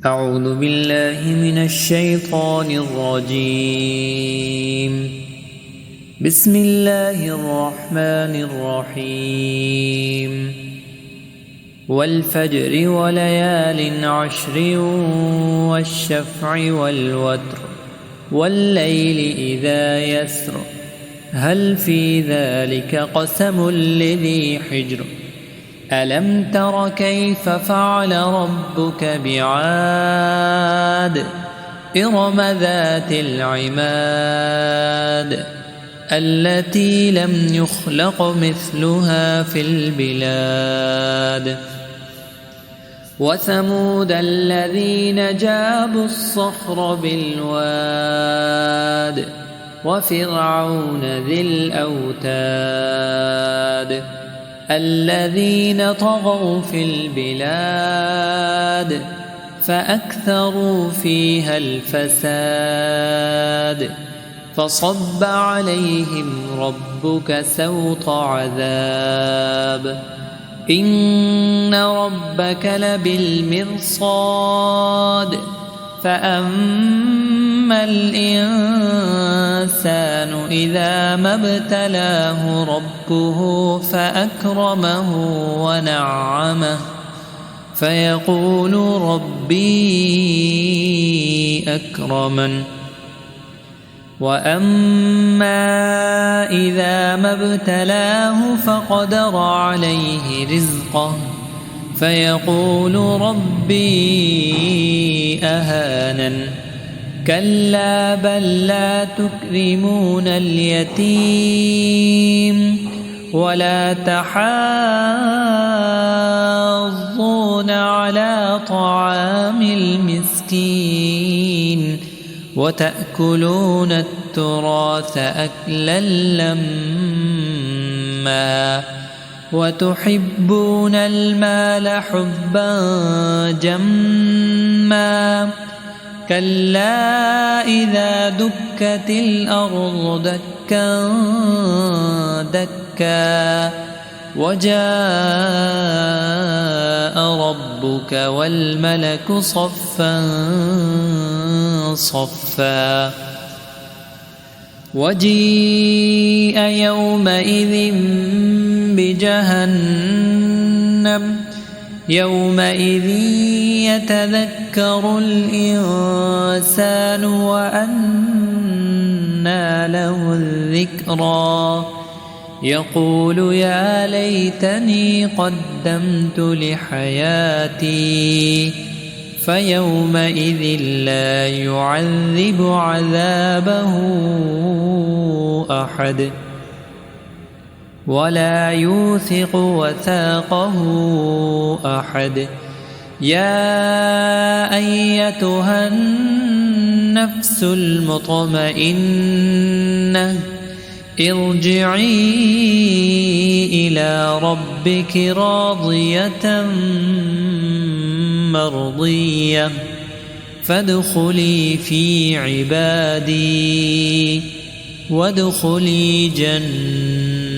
أعوذ بالله من الشيطان الرجيم. بسم الله الرحمن الرحيم. والفجر وليال عشر والشفع والوتر والليل إذا يسر هل في ذلك قسم لذي حجر ألم تر كيف فعل ربك بعاد إرم ذات العماد التي لم يخلق مثلها في البلاد وثمود الذين جابوا الصخر بالواد وفرعون ذي الأوتاد الذين طغوا في البلاد فأكثروا فيها الفساد فصب عليهم ربك سوط عذاب إن ربك لبالمرصاد فأما الإنسان إذا ما ابتلاه ربه فأكرمه ونعمه فيقول ربي أكرمن وأما إذا ما ابتلاه فقدر عليه رزقه فيقول ربي أهانن كلا بل لا تكرمون اليتيم ولا تحاضون على طعام المسكين وتأكلون التراث أكلا لما وتحبون المال حبا جما كلا إذا دكت الأرض دكا دكا وجاء ربك والملك صفا صفا وجيء يومئذ بجهنم يومئذ يتذكر الإنسان وأنى له الذكرى يقول يا ليتني قدمت لحياتي فيومئذ لا يعذب عذابه أحد ولا يوثق وثاقه أحد يا أيتها النفس المطمئنة ارجعي إلى ربك راضية مرضية فادخلي في عبادي وادخلي جنتي.